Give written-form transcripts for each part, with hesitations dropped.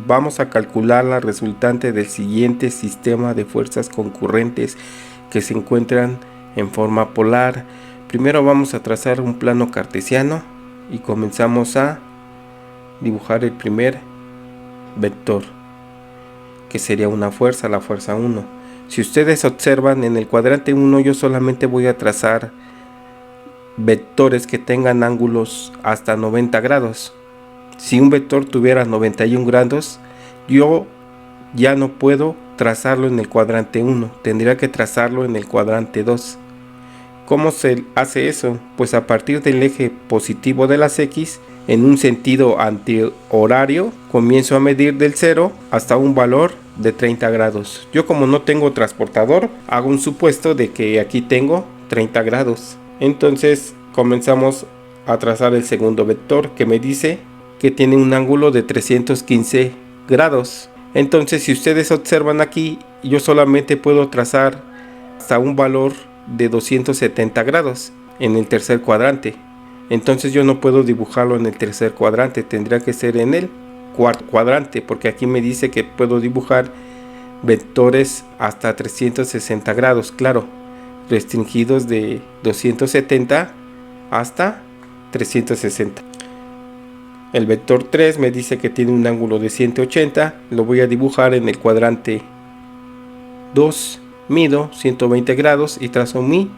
vamos a calcular la resultante del siguiente sistema de fuerzas concurrentes que se encuentran en forma polar. Primero vamos a trazar un plano cartesiano y comenzamos a dibujar el primer vector, que sería una fuerza, la fuerza 1. Si ustedes observan en el cuadrante 1, yo solamente voy a trazar vectores que tengan ángulos hasta 90 grados. Si un vector tuviera 91 grados, yo ya no puedo trazarlo en el cuadrante 1, tendría que trazarlo en el cuadrante 2. ¿Cómo se hace eso? Pues a partir del eje positivo de las X, en un sentido antihorario, comienzo a medir del 0 hasta un valor de 30 grados. Yo, como no tengo transportador, hago un supuesto de que aquí tengo 30 grados. Entonces comenzamos a trazar el segundo vector, que me dice que tiene un ángulo de 315 grados. Entonces, si ustedes observan aquí, yo solamente puedo trazar hasta un valor de 270 grados en el tercer cuadrante. Entonces yo no puedo dibujarlo en el tercer cuadrante, tendría que ser en el cuarto cuadrante, porque aquí me dice que puedo dibujar vectores hasta 360 grados, claro, restringidos de 270 hasta 360. El vector 3 me dice que tiene un ángulo de 180, lo voy a dibujar en el cuadrante 2, mido 120 grados y trazo mi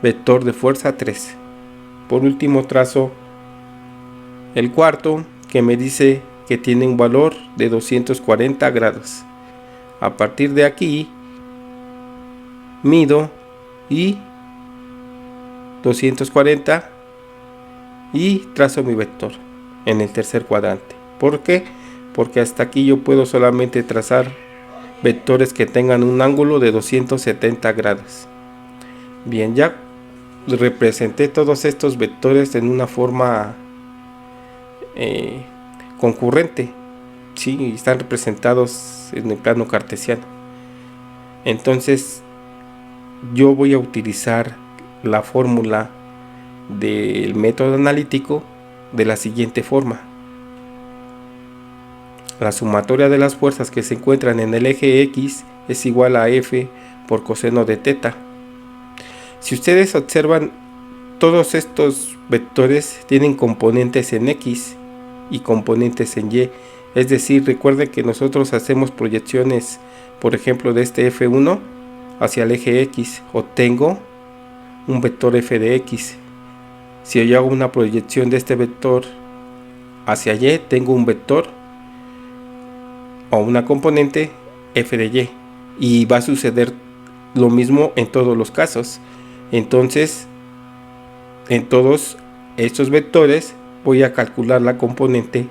vector de fuerza 3. Por último trazo el cuarto, que me dice que tiene un valor de 240 grados. A partir de aquí mido y 240 y trazo mi vector en el tercer cuadrante. ¿Por qué? Porque hasta aquí yo puedo solamente trazar vectores que tengan un ángulo de 270 grados. Bien, ya representé todos estos vectores en una forma concurrente. Sí, están representados en el plano cartesiano. Entonces yo voy a utilizar la fórmula del método analítico de la siguiente forma: la sumatoria de las fuerzas que se encuentran en el eje X es igual a F por coseno de teta. Si ustedes observan, todos estos vectores tienen componentes en X y componentes en Y. Es decir, recuerden que nosotros hacemos proyecciones, por ejemplo, de este F1 hacia el eje X, obtengo un vector F de X. Si yo hago una proyección de este vector hacia Y, tengo un vector o una componente F de Y, y va a suceder lo mismo en todos los casos. Entonces, en todos estos vectores voy a calcular la componente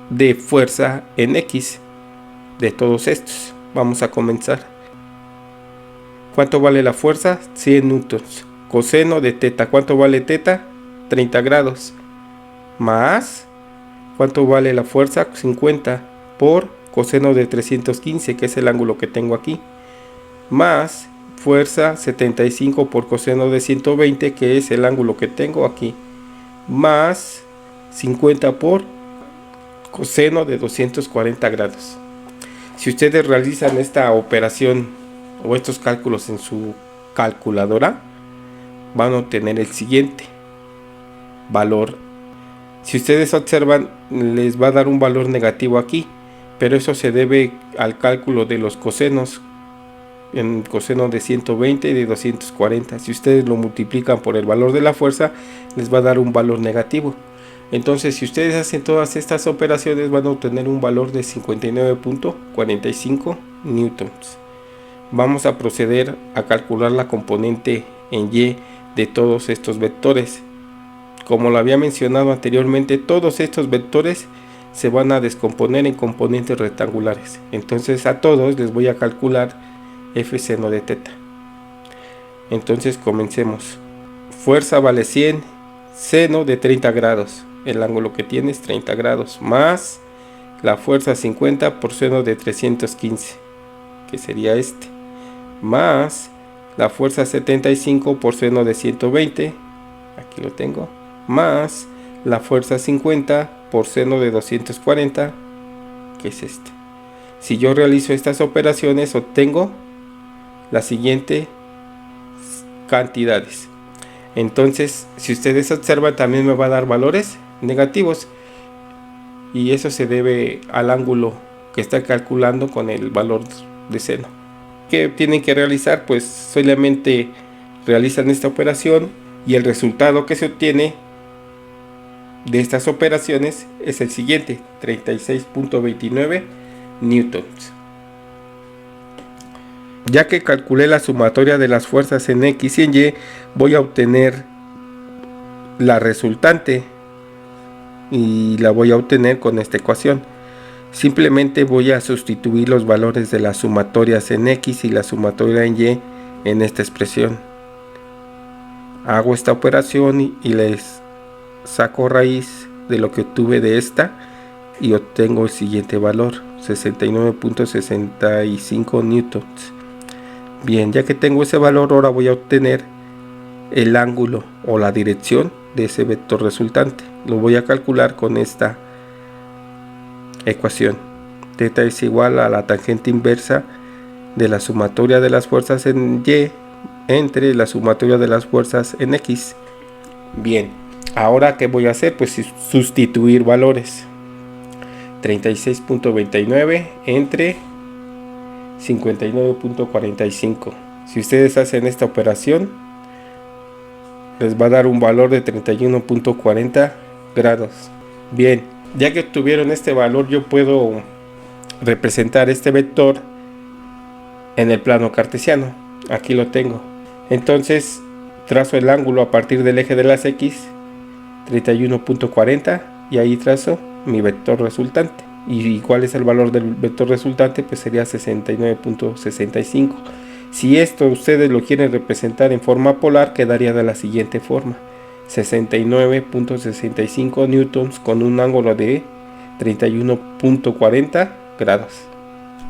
de fuerza en X de todos estos. Vamos a comenzar. ¿Cuánto vale la fuerza? 100 newtons. Coseno de teta, ¿cuánto vale teta? 30 grados. Más, ¿cuánto vale la fuerza? 50 por coseno de 315, que es el ángulo que tengo aquí. Más fuerza 75 por coseno de 120, que es el ángulo que tengo aquí. Más 50 por coseno de 240 grados. Si ustedes realizan esta operación o estos cálculos en su calculadora, van a obtener el siguiente valor. Si ustedes observan, les va a dar un valor negativo aquí, pero eso se debe al cálculo de los cosenos, en coseno de 120 y de 240. Si ustedes lo multiplican por el valor de la fuerza, les va a dar un valor negativo. Entonces, si ustedes hacen todas estas operaciones, van a obtener un valor de 59.45 newtons. Vamos a proceder a calcular la componente en Y de todos estos vectores. Como lo había mencionado anteriormente, todos estos vectores se van a descomponer en componentes rectangulares. Entonces a todos les voy a calcular F seno de teta. Entonces comencemos. Fuerza vale 100, seno de 30 grados. El ángulo que tiene es 30 grados. Más la fuerza 50 por seno de 315, que sería este. Más la fuerza 75 por seno de 120. Aquí lo tengo. Más la fuerza 50 por seno de 240, que es este. Si yo realizo estas operaciones, obtengo las siguientes cantidades. Entonces, si ustedes observan, también me va a dar valores negativos, y eso se debe al ángulo que está calculando con el valor de seno. ¿Qué tienen que realizar? Pues solamente realizan esta operación y el resultado que se obtiene de estas operaciones es el siguiente: 36.29 newtons. Ya que calculé la sumatoria de las fuerzas en X y en Y, voy a obtener la resultante y la voy a obtener con esta ecuación. Simplemente voy a sustituir los valores de las sumatorias en X y la sumatoria en Y en esta expresión. Hago esta operación y les saco raíz de lo que obtuve de esta y obtengo el siguiente valor: 69.65 newtons. Bien, ya que tengo ese valor, ahora voy a obtener el ángulo o la dirección de ese vector resultante. Lo voy a calcular con esta ecuación. Θ es igual a la tangente inversa de la sumatoria de las fuerzas en Y entre la sumatoria de las fuerzas en X. Bien, ahora ¿qué voy a hacer? Pues sustituir valores. 36.29 entre 59.45. Si ustedes hacen esta operación, les va a dar un valor de 31.40 grados. Bien, ya que obtuvieron este valor, yo puedo representar este vector en el plano cartesiano. Aquí lo tengo. Entonces trazo el ángulo a partir del eje de las X, 31.40, y ahí trazo mi vector resultante. ¿Y cuál es el valor del vector resultante? Pues sería 69.65. Si esto ustedes lo quieren representar en forma polar, quedaría de la siguiente forma: 69.65 newtons con un ángulo de 31.40 grados.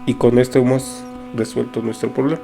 Y con esto hemos resuelto nuestro problema.